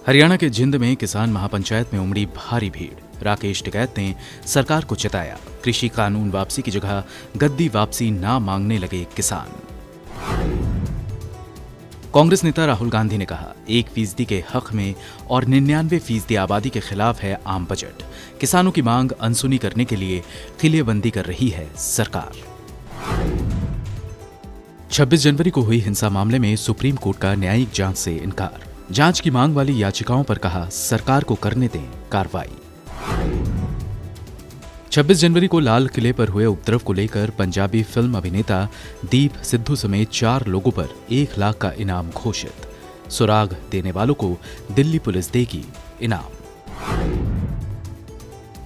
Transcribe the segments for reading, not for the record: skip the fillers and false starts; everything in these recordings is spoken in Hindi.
हरियाणा के जिंद में किसान महापंचायत में उमड़ी भारी भीड़। राकेश टिकैत ने सरकार को चिताया। कृषि कानून वापसी की जगह गद्दी वापसी ना मांगने लगे किसान। कांग्रेस नेता राहुल गांधी ने कहा, 1% के हक में और 99% आबादी के खिलाफ है आम बजट। किसानों की मांग अनसुनी करने के लिए किलेबंदी कर रही है सरकार। 26 जनवरी को हुई हिंसा मामले में सुप्रीम कोर्ट का न्यायिक जांच से इनकार। जांच की मांग वाली याचिकाओं पर कहा, सरकार को करने दें कार्रवाई। 26 जनवरी को लाल किले पर हुए उपद्रव को लेकर पंजाबी फिल्म अभिनेता दीप सिद्धू समेत 4 लोगों पर 1 लाख का इनाम घोषित। सुराग देने वालों को दिल्ली पुलिस देगी इनाम।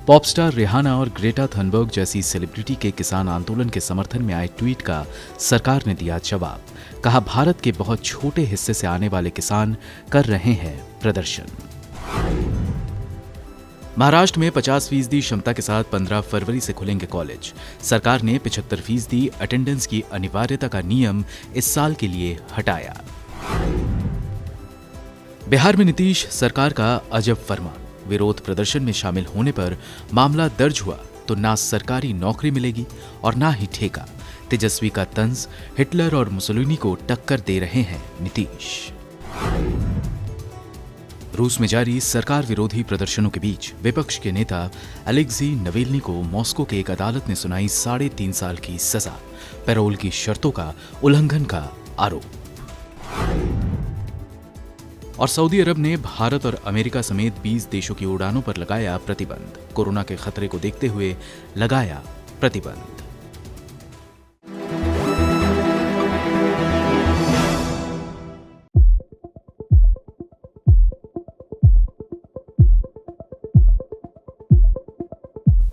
पॉपस्टार रिहाना और ग्रेटा थनबर्ग जैसी सेलिब्रिटी के किसान आंदोलन के समर्थन में आए ट्वीट का सरकार ने दिया जवाब। कहा, भारत के बहुत छोटे हिस्से से आने वाले किसान कर रहे हैं प्रदर्शन। महाराष्ट्र में 50% क्षमता के साथ 15 फरवरी से खुलेंगे कॉलेज। सरकार ने 75% अटेंडेंस की अनिवार्यता का नियम इस साल के लिए हटाया। बिहार में नीतीश सरकार का अजब फरमान। विरोध प्रदर्शन में शामिल होने पर मामला दर्ज हुआ तो ना सरकारी नौकरी मिलेगी और ना ही ठेका। तेजस्वी का तंज, हिटलर और मुसोलिनी को टक्कर दे रहे हैं नीतीश। रूस में जारी सरकार विरोधी प्रदर्शनों के बीच विपक्ष के नेता अलेक्सी नवेल्नी को मॉस्को की एक अदालत ने सुनाई 3.5 साल की सजा। पैरोल की शर्तों का उल्लंघन का आरोप। और सऊदी अरब ने भारत और अमेरिका समेत 20 देशों की उड़ानों पर लगाया प्रतिबंध। कोरोना के खतरे को देखते हुए लगाया प्रतिबंध।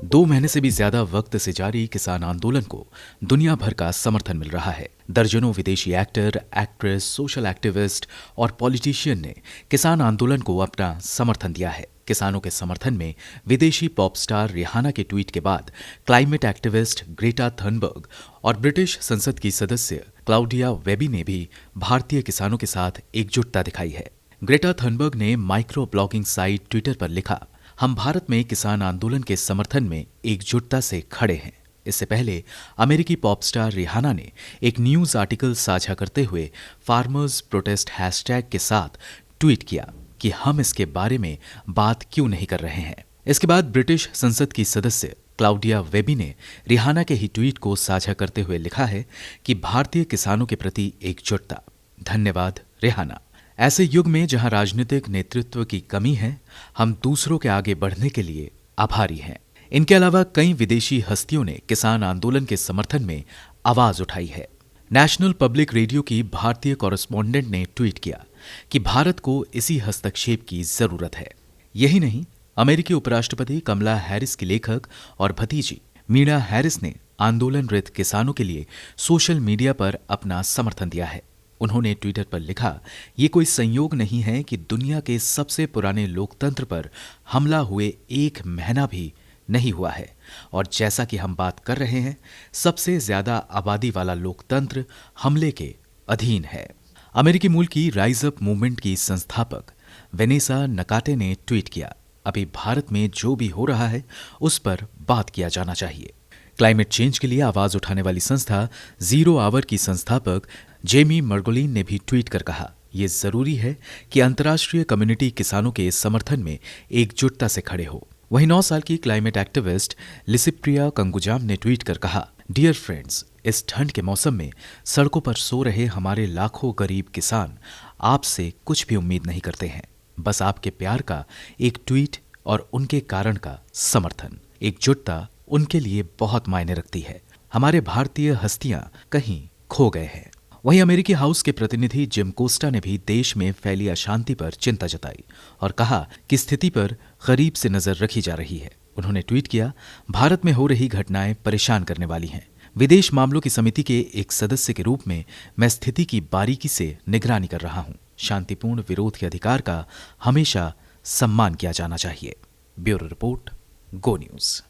दो महीने से भी ज्यादा वक्त से जारी किसान आंदोलन को दुनिया भर का समर्थन मिल रहा है। दर्जनों विदेशी एक्टर, एक्ट्रेस, सोशल एक्टिविस्ट और पॉलिटिशियन ने किसान आंदोलन को अपना समर्थन दिया है। किसानों के समर्थन में विदेशी पॉप स्टार रिहाना के ट्वीट के बाद क्लाइमेट एक्टिविस्ट ग्रेटा थनबर्ग और ब्रिटिश संसद की सदस्य क्लाउडिया वेबी ने भी भारतीय किसानों के साथ एकजुटता दिखाई है। ग्रेटा थनबर्ग ने माइक्रो ब्लॉगिंग साइट ट्विटर पर लिखा, हम भारत में किसान आंदोलन के समर्थन में एकजुटता से खड़े हैं। इससे पहले अमेरिकी पॉप स्टार रिहाना ने एक न्यूज आर्टिकल साझा करते हुए फार्मर्स प्रोटेस्ट हैशटैग के साथ ट्वीट किया कि हम इसके बारे में बात क्यों नहीं कर रहे हैं। इसके बाद ब्रिटिश संसद की सदस्य क्लाउडिया वेबी ने रिहाना के ही ट्वीट को साझा करते हुए लिखा है कि भारतीय किसानों के प्रति एकजुटता। धन्यवाद रिहाना। ऐसे युग में जहां राजनीतिक नेतृत्व की कमी है, हम दूसरों के आगे बढ़ने के लिए आभारी हैं। इनके अलावा कई विदेशी हस्तियों ने किसान आंदोलन के समर्थन में आवाज उठाई है। नेशनल पब्लिक रेडियो की भारतीय कॉरेस्पॉन्डेंट ने ट्वीट किया कि भारत को इसी हस्तक्षेप की जरूरत है। यही नहीं, अमेरिकी उपराष्ट्रपति कमला हैरिस की लेखक और भतीजी मीना हैरिस ने आंदोलनरत किसानों के लिए सोशल मीडिया पर अपना समर्थन दिया है। उन्होंने ट्विटर पर लिखा, ये कोई संयोग नहीं है कि दुनिया के सबसे पुराने लोकतंत्र पर हमला हुए 1 महीना भी नहीं हुआ है और जैसा कि हम बात कर रहे हैं, सबसे ज्यादा आबादी वाला लोकतंत्र हमले के अधीन है। अमेरिकी मूल की राइज अप मूवमेंट की संस्थापक वेनेसा नकाटे ने ट्वीट किया, अभी भारत में जो भी हो रहा है उस पर बात किया जाना चाहिए। क्लाइमेट चेंज के लिए आवाज उठाने वाली संस्था जीरो आवर की संस्थापक जेमी मर्गोलिन ने भी ट्वीट कर कहा, यह जरूरी है कि अंतर्राष्ट्रीय कम्युनिटी किसानों के समर्थन में एकजुटता से खड़े हो। वहीं 9 साल की क्लाइमेट एक्टिविस्ट लिसिप्रिया कंगुजाम ने ट्वीट कर कहा, डियर फ्रेंड्स, इस ठंड के मौसम में सड़कों पर सो रहे हमारे लाखों गरीब किसान आपसे कुछ भी उम्मीद नहीं करते हैं, बस आपके प्यार का एक ट्वीट और उनके कारण का समर्थन। एकजुटता उनके लिए बहुत मायने रखती है। हमारे भारतीय हस्तियां कहीं खो गए हैं। वहीं अमेरिकी हाउस के प्रतिनिधि जिम कोस्टा ने भी देश में फैली अशांति पर चिंता जताई और कहा कि स्थिति पर करीब से नजर रखी जा रही है। उन्होंने ट्वीट किया, भारत में हो रही घटनाएं परेशान करने वाली हैं। विदेश मामलों की समिति के एक सदस्य के रूप में मैं स्थिति की बारीकी से निगरानी कर रहा हूं। शांतिपूर्ण विरोध के अधिकार का हमेशा सम्मान किया जाना चाहिए। ब्यूरो रिपोर्ट, गो न्यूज।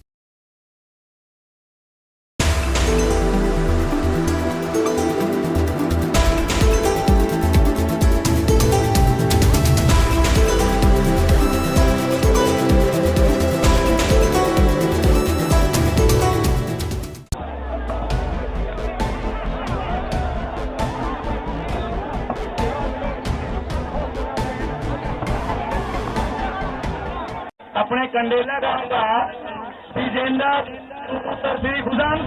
कंडे लगाऊंगा विजेंदर श्री खुदान।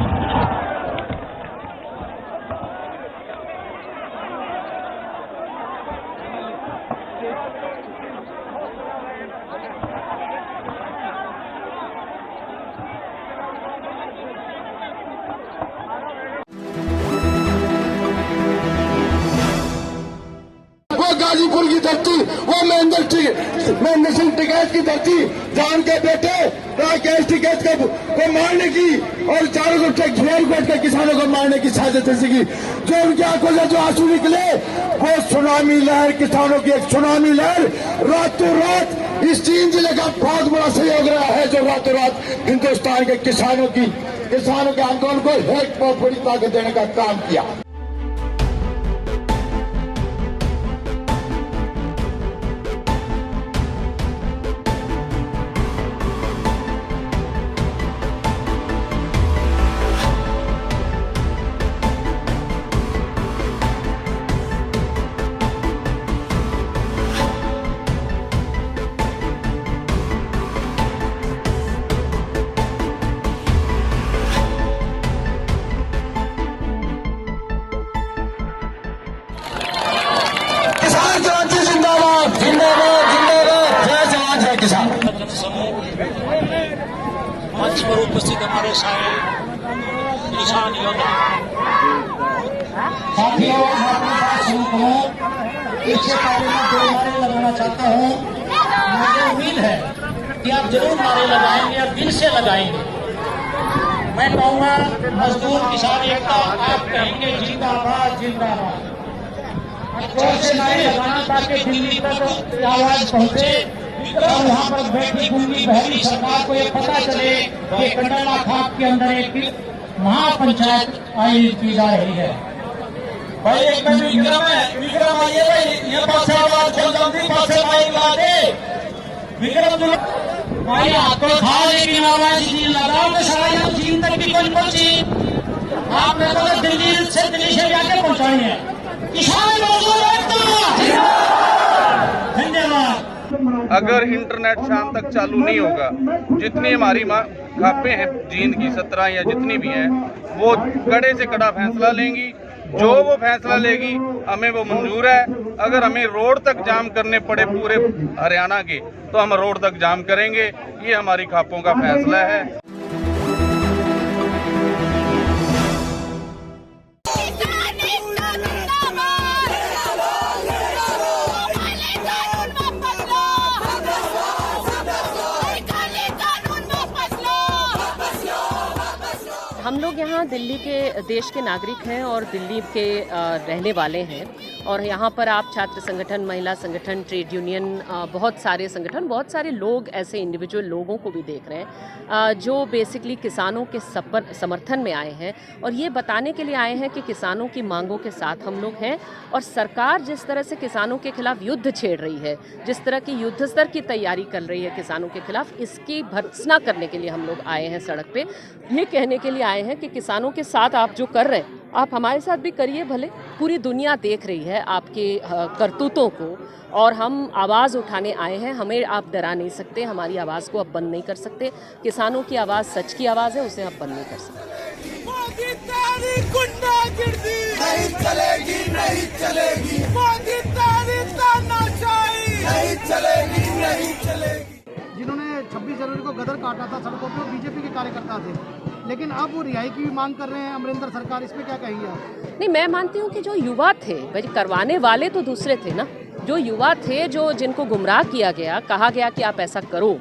गाजीपुर की धरती, वो महेंद्र सिंह टिकैत की धरती, जान के बेटे राकेश टिकैत को मारने की और चारों को घेर घोट के किसानों को मारने की साजिश ऐसी की, जो उनकी आंखों से जो आंसू निकले वो सुनामी लहर, किसानों की एक सुनामी लहर रातों रात इस 3 जिले का बहुत बड़ा सहयोग रहा है, जो रातों रात हिंदुस्तान के किसानों के आंदोलन को एक बहुत बड़ी ताकत देने का काम किया। मंच पर उपस्थित हमारे सारे किसान योद्धा साथियों, इससे पहले मैं 2 नारे लगाना चाहता हूँ। मुझे उम्मीद है कि आप जरूर नारे लगाएंगे और दिल से लगाएंगे। मैं कहूँगा मजदूर किसान एकता, आप कहेंगे जिंदाबाद जिंदाबाद। जोर से नारे लगाना ताकि दिल्ली तक आवाज पहुँचे और वहाँ पर बैठी गूंगी बहरी सरकार को ये पता चले कि कंडला खाप के अंदर एक महापंचायत आयोजित की जा रही है। भाई एक मिनट विक्रम आइए भाई, ये पास से आवाज खोल जल्दी, पास से माइक ला दे विक्रम। भाई आपको था लेकिन आवाज नहीं लगाओ तो सारा यहाँ चीन तक भी कुछ पहुंची। आपने तो दिल्ली से जाके पहुंचाई है। किसान मजदूर एकता, धन्यवाद। अगर इंटरनेट शाम तक चालू नहीं होगा, जितनी हमारी खापें हैं जींद की 17 या जितनी भी हैं, वो कड़े से कड़ा फैसला लेंगी। जो वो फैसला लेगी हमें वो मंजूर है। अगर हमें रोड तक जाम करने पड़े पूरे हरियाणा के, तो हम रोड तक जाम करेंगे। ये हमारी खापों का फैसला है। हम लोग यहाँ दिल्ली के देश के नागरिक हैं और दिल्ली के रहने वाले हैं और यहाँ पर आप छात्र संगठन, महिला संगठन, ट्रेड यूनियन, बहुत सारे संगठन, बहुत सारे लोग ऐसे इंडिविजुअल लोगों को भी देख रहे हैं जो बेसिकली किसानों के समर्थन में आए हैं और ये बताने के लिए आए हैं कि किसानों की मांगों के साथ हम लोग हैं और सरकार जिस तरह से किसानों के खिलाफ युद्ध छेड़ रही है, जिस तरह की युद्ध स्तर की तैयारी कर रही है किसानों के खिलाफ, इसकी भर्त्सना करने के लिए हम लोग आए हैं सड़क पे। ये कहने के लिए आए हैं कि किसानों के साथ आप जो कर रहे हैं आप हमारे साथ भी करिए। भले पूरी दुनिया देख रही है आपके करतूतों को और हम आवाज़ उठाने आए हैं। हमें आप डरा नहीं सकते, हमारी आवाज़ को आप बंद नहीं कर सकते। किसानों की आवाज़ सच की आवाज़ है, उसे आप बंद नहीं कर सकते। मोदी तारी गुंडागिर्दी नहीं चलेगी, नहीं चलेगी। मोदी तारी तानाशाही नहीं चलेगी, नहीं चलेगी। जिन्होंने 26 जनवरी को गदर काटा था सड़कों पे, बीजेपी के कार्यकर्ता थे, लेकिन अब वो रिहाई की भी मांग कर रहे हैं अमरिंदर सरकार, इसमें क्या कहेंगे आप? नहीं, मैं मानती हूँ कि जो युवा थे, भाई करवाने वाले तो दूसरे थे ना, जो युवा थे, जो जिनको गुमराह किया गया, कहा गया कि आप ऐसा करो,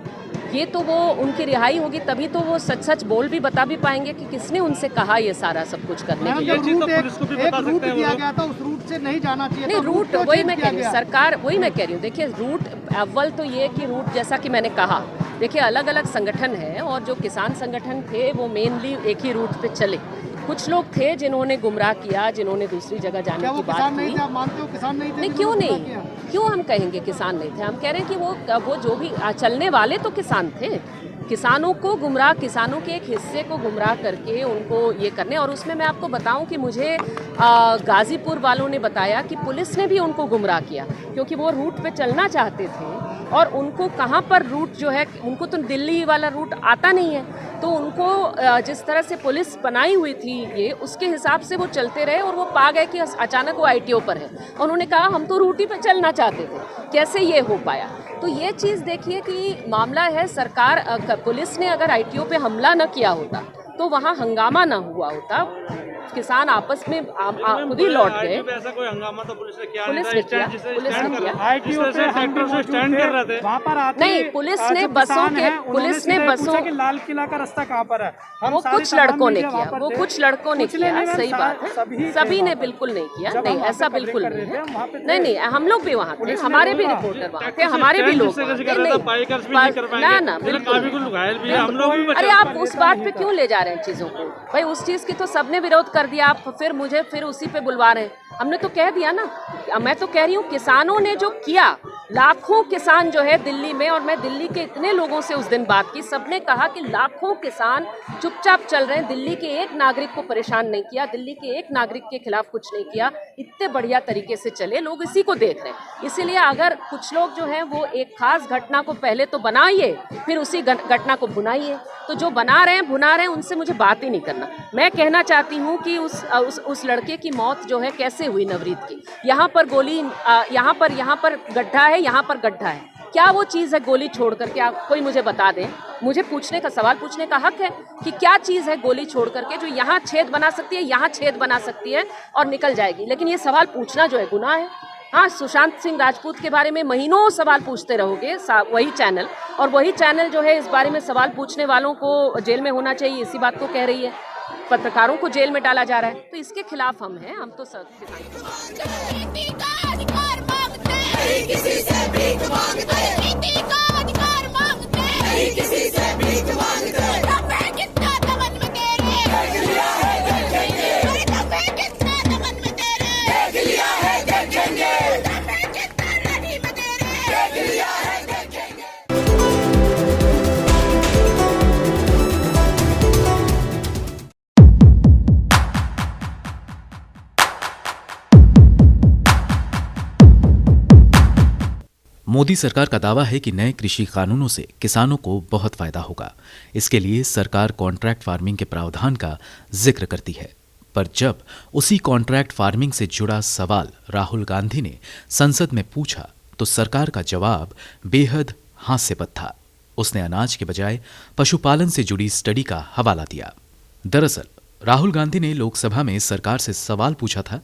ये तो वो उनकी रिहाई होगी तभी तो वो सच सच बोल भी बता भी पाएंगे कि किसने उनसे कहा ये सारा सब कुछ करने के लिए। एक रूट दिया गया था, उस रूट से नहीं जाना चाहिए। नहीं, रूट वही मैं कह रही हूँ, सरकार वही मैं कह रही हूँ। देखिए रूट अव्वल तो ये कि रूट जैसा कि मैंने कहा, देखिए अलग अलग संगठन है और जो किसान संगठन थे वो मेनली एक ही रूट पे चले। कुछ लोग थे जिन्होंने गुमराह किया, जिन्होंने दूसरी जगह जाने की बात की। आप मानते हो किसान नहीं थे? नहीं, क्यों नहीं, क्यों हम कहेंगे किसान नहीं थे? हम कह रहे हैं कि वो जो भी चलने वाले तो किसान थे। किसानों को गुमराह, किसानों के एक हिस्से को गुमराह करके उनको ये करने। और उसमें मैं आपको बताऊं कि मुझे गाजीपुर वालों ने बताया कि पुलिस ने भी उनको गुमराह किया क्योंकि वो रूट पे चलना चाहते थे और उनको कहाँ पर रूट जो है, उनको तो दिल्ली वाला रूट आता नहीं है, तो उनको जिस तरह से पुलिस बनाई हुई थी ये, उसके हिसाब से वो चलते रहे और वो पा गए कि अचानक वो ITO पर है। उन्होंने कहा हम तो रूट ही पे चलना चाहते थे, कैसे ये हो पाया। तो ये चीज़ देखिए कि मामला है, सरकार पुलिस ने अगर ITO पे हमला न किया होता तो वहाँ हंगामा ना हुआ होता, किसान आपस में खुद ही लौट गए। ऐसा कोई हंगामा तो पुलिस ने किया पुलिस ने किया स्टैंड कर रहे थे वहाँ पर आते नहीं, पुलिस ने बसों के लाल किला का रास्ता कहाँ पर है, वो कुछ लड़कों ने किया, वो कुछ लड़कों ने किया, सही बात है, सभी ने बिल्कुल नहीं किया, नहीं ऐसा बिल्कुल नहीं है, नहीं हम लोग भी वहाँ थे, हमारे भी रिपोर्टर वहाँ थे, हमारे भी लोग ना बिल्कुल। अरे आप उस बात पे क्यों ले जा रहे हैं चीजों को, भाई उस चीज की तो सबने विरोध कर दिया, आप फिर उसी पे बुलवा रहे हैं। हमने तो कह दिया ना, मैं तो कह रही हूँ किसानों ने जो किया, लाखों किसान जो है दिल्ली में, और मैं दिल्ली के इतने लोगों से उस दिन बात की, सबने कहा कि लाखों किसान चुपचाप चल रहे हैं, दिल्ली के एक नागरिक को परेशान नहीं किया, दिल्ली के एक नागरिक के खिलाफ कुछ नहीं किया, इतने बढ़िया तरीके से चले, लोग इसी को देख रहे हैं। इसीलिए अगर कुछ लोग जो हैं वो एक खास घटना को पहले तो बनाइए, फिर उसी घटना को भुनाइए, तो जो बना रहे हैं भुना रहे हैं उनसे मुझे बात ही नहीं करना। मैं कहना चाहती हूँ कि उस लड़के की मौत जो है कैसे हुई, नवरीत की, यहाँ पर गोली, यहाँ पर गड्ढा है, यहाँ पर गड्ढा है, क्या वो चीज़ है गोली छोड़ करके? आप कोई मुझे बता दें, मुझे पूछने का सवाल पूछने का हक है कि क्या चीज़ है गोली छोड़ करके जो यहाँ छेद बना सकती है, यहाँ छेद बना सकती है और निकल जाएगी, लेकिन ये सवाल पूछना जो है गुनाह है। हाँ, सुशांत सिंह राजपूत के बारे में महीनों सवाल पूछते रहोगे वही चैनल, और वही चैनल जो है इस बारे में सवाल पूछने वालों को जेल में होना चाहिए, इसी बात को कह रही है। पत्रकारों को जेल में डाला जा रहा है, तो इसके खिलाफ हम हैं, हम तो सब मोदी सरकार का दावा है कि नए कृषि कानूनों से किसानों को बहुत फायदा होगा। इसके लिए सरकार कॉन्ट्रैक्ट फार्मिंग के प्रावधान का जिक्र करती है, पर जब उसी कॉन्ट्रैक्ट फार्मिंग से जुड़ा सवाल राहुल गांधी ने संसद में पूछा तो सरकार का जवाब बेहद हास्यास्पद था। उसने अनाज के बजाय पशुपालन से जुड़ी स्टडी का हवाला दिया। दरअसल राहुल गांधी ने लोकसभा में सरकार से सवाल पूछा था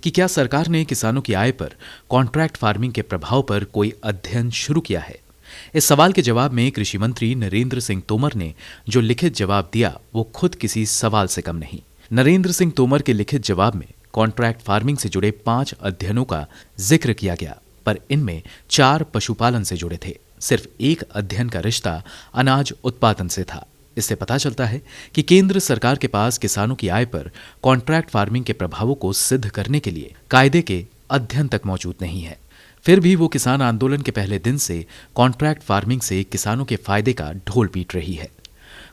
कि क्या सरकार ने किसानों की आय पर कॉन्ट्रैक्ट फार्मिंग के प्रभाव पर कोई अध्ययन शुरू किया है। इस सवाल के जवाब में कृषि मंत्री नरेंद्र सिंह तोमर ने जो लिखित जवाब दिया वो खुद किसी सवाल से कम नहीं। नरेंद्र सिंह तोमर के लिखित जवाब में कॉन्ट्रैक्ट फार्मिंग से जुड़े 5 अध्ययनों का जिक्र किया गया, पर इनमें 4 पशुपालन से जुड़े थे। सिर्फ एक अध्ययन का रिश्ता अनाज उत्पादन से था। इससे पता चलता है कि केंद्र सरकार के पास किसानों की आय पर कॉन्ट्रैक्ट फार्मिंग के प्रभावों को सिद्ध करने के लिए कायदे के अध्ययन तक मौजूद नहीं है। फिर भी वो किसान आंदोलन के पहले दिन से कॉन्ट्रैक्ट फार्मिंग से किसानों के फायदे का ढोल पीट रही है।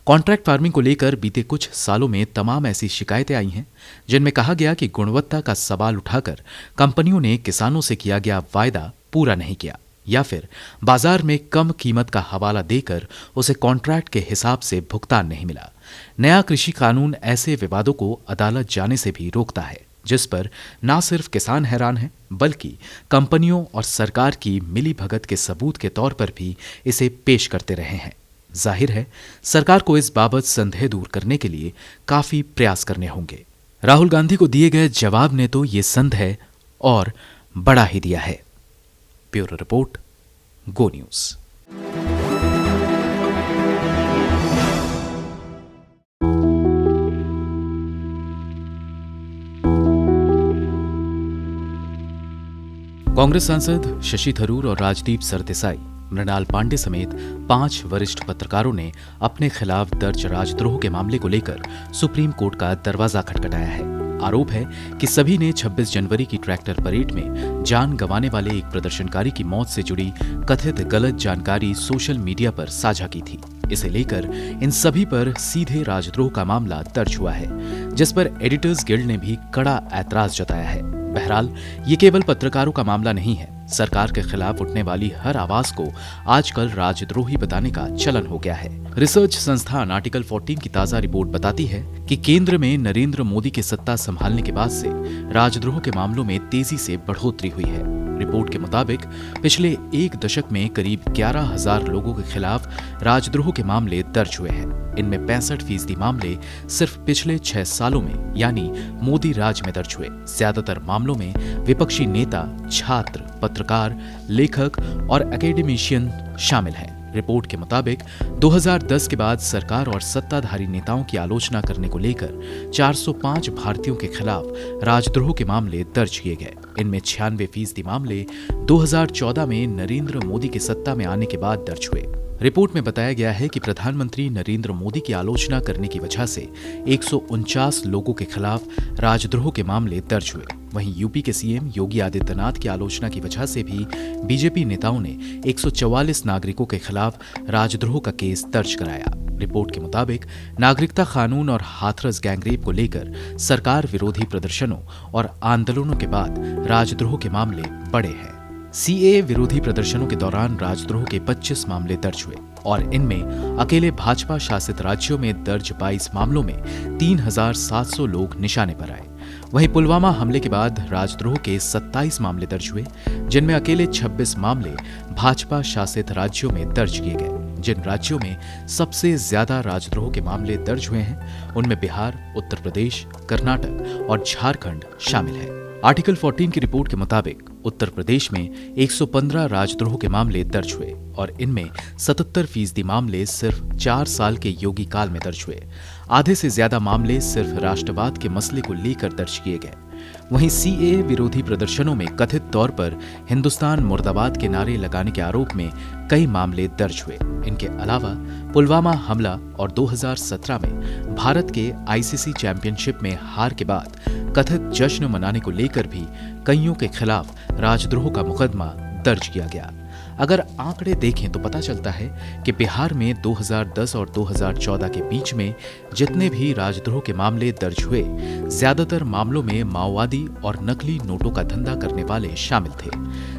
कॉन्ट्रैक्ट फार्मिंग को लेकर बीते कुछ सालों में तमाम ऐसी शिकायतें आई हैं जिनमें कहा गया कि गुणवत्ता का सवाल उठाकर कंपनियों ने किसानों से किया गया वायदा पूरा नहीं किया, या फिर बाजार में कम कीमत का हवाला देकर उसे कॉन्ट्रैक्ट के हिसाब से भुगतान नहीं मिला। नया कृषि कानून ऐसे विवादों को अदालत जाने से भी रोकता है, जिस पर ना सिर्फ किसान हैरान हैं बल्कि कंपनियों और सरकार की मिलीभगत के सबूत के तौर पर भी इसे पेश करते रहे हैं। जाहिर है सरकार को इस बाबत संदेह दूर करने के लिए काफी प्रयास करने होंगे। राहुल गांधी को दिए गए जवाब ने तो ये संदेह और बढ़ा ही दिया है। ब्यूरो रिपोर्ट, गो न्यूज। कांग्रेस सांसद शशि थरूर और राजदीप सरदेसाई, मृणाल पांडे समेत 5 वरिष्ठ पत्रकारों ने अपने खिलाफ दर्ज राजद्रोह के मामले को लेकर सुप्रीम कोर्ट का दरवाजा खटखटाया है। आरोप है कि सभी ने 26 जनवरी की ट्रैक्टर परेड में जान गंवाने वाले एक प्रदर्शनकारी की मौत से जुड़ी कथित गलत जानकारी सोशल मीडिया पर साझा की थी। इसे लेकर इन सभी पर सीधे राजद्रोह का मामला दर्ज हुआ है, जिस पर एडिटर्स गिल्ड ने भी कड़ा ऐतराज जताया है। बहरहाल ये केवल पत्रकारों का मामला नहीं है। सरकार के खिलाफ उठने वाली हर आवाज को आजकल राजद्रोही बताने का चलन हो गया है। रिसर्च संस्थान आर्टिकल 14 की ताजा रिपोर्ट बताती है कि केंद्र में नरेंद्र मोदी की सत्ता संभालने के बाद से राजद्रोह के मामलों में तेजी से बढ़ोतरी हुई है। रिपोर्ट के मुताबिक पिछले एक दशक में करीब 11,000 लोगों के खिलाफ राजद्रोह के मामले दर्ज हुए हैं। इनमें 65% मामले सिर्फ पिछले 6 सालों में यानी मोदी राज में दर्ज हुए। ज्यादातर मामलों में विपक्षी नेता, छात्र, पत्रकार, लेखक और एकेडमिशियन शामिल हैं। रिपोर्ट के मुताबिक 2010 के बाद सरकार और सत्ताधारी नेताओं की आलोचना करने को लेकर 405 भारतीयों के खिलाफ राजद्रोह के मामले दर्ज किए गए। इनमें 96% मामले 2014 में नरेंद्र मोदी की सत्ता में आने के बाद दर्ज हुए। रिपोर्ट में बताया गया है कि प्रधानमंत्री नरेंद्र मोदी की आलोचना करने की वजह से 149 लोगों के खिलाफ राजद्रोह के मामले दर्ज हुए। वहीं यूपी के सीएम योगी आदित्यनाथ की आलोचना की वजह से भी बीजेपी नेताओं ने 144 नागरिकों के खिलाफ राजद्रोह का केस दर्ज कराया। रिपोर्ट के मुताबिक नागरिकता कानून और हाथरस गैंगरेप को लेकर सरकार विरोधी प्रदर्शनों और आंदोलनों के बाद राजद्रोह के मामले बढ़े हैं। सीएए विरोधी प्रदर्शनों के दौरान राजद्रोह के 25 मामले दर्ज हुए और इनमें अकेले भाजपा शासित राज्यों में दर्ज 22 मामलों में 3,700 लोग निशाने पर आए। वहीं पुलवामा हमले के बाद राजद्रोह के 27 मामले दर्ज हुए, जिनमें अकेले 26 मामले भाजपा शासित राज्यों में दर्ज किए गए। जिन राज्यों में सबसे ज्यादा राजद्रोह के मामले दर्ज हुए हैं उनमें बिहार, उत्तर प्रदेश, कर्नाटक और झारखंड शामिल है। आर्टिकल 14 की रिपोर्ट के मुताबिक उत्तर प्रदेश में 115 राजद्रोह के मामले दर्ज हुए और इनमें 77% मामले सिर्फ 4 साल के योगी काल में दर्ज हुए। आधे से ज्यादा मामले सिर्फ राष्ट्रवाद के मसले को लेकर दर्ज किए गए। वहीं सीएए विरोधी प्रदर्शनों में कथित तौर पर हिंदुस्तान मुर्दाबाद के नारे लगाने के आरोप में कई मामले दर्ज हुए। इनके अलावा पुलवामा हमला और 2017 में भारत के आईसीसी चैंपियनशिप में हार के बाद कथित जश्न मनाने को लेकर भी कईयों के खिलाफ राजद्रोह का मुकदमा दर्ज किया गया। अगर आंकड़े देखें तो पता चलता है कि बिहार में 2010 और 2014 के बीच में जितने भी राजद्रोह के मामले दर्ज हुए, ज्यादातर मामलों में माओवादी और नकली नोटों का धंधा करने वाले शामिल थे,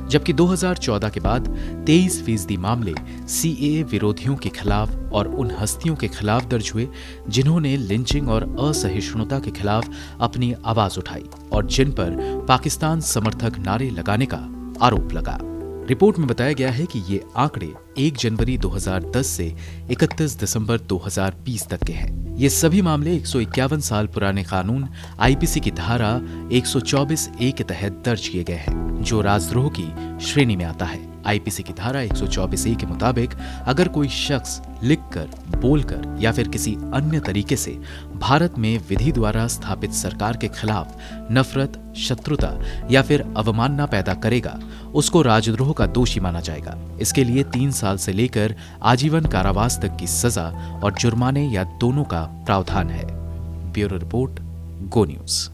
जबकि 2014 के बाद 23% मामले सीएए विरोधियों के खिलाफ और उन हस्तियों के खिलाफ दर्ज हुए जिन्होंने लिंचिंग और असहिष्णुता के खिलाफ अपनी आवाज उठाई और जिन पर पाकिस्तान समर्थक नारे लगाने का आरोप लगा। रिपोर्ट में बताया गया है कि ये आंकड़े 1 जनवरी 2010 से 31 दिसंबर 2020 तक के हैं। ये सभी मामले 151 साल पुराने कानून आईपीसी की धारा 124A के तहत दर्ज किए गए हैं, जो राजद्रोह की श्रेणी में आता है। आईपीसी की धारा 124A के मुताबिक अगर कोई शख्स लिखकर, बोलकर या फिर किसी अन्य तरीके से भारत में विधि द्वारा स्थापित सरकार के खिलाफ नफरत, शत्रुता या फिर अवमानना पैदा करेगा, उसको राजद्रोह का दोषी माना जाएगा। इसके लिए 3 साल से लेकर आजीवन कारावास तक की सजा और जुर्माने या दोनों का प्रावधान है। ब्यूरो रिपोर्ट, गो न्यूज।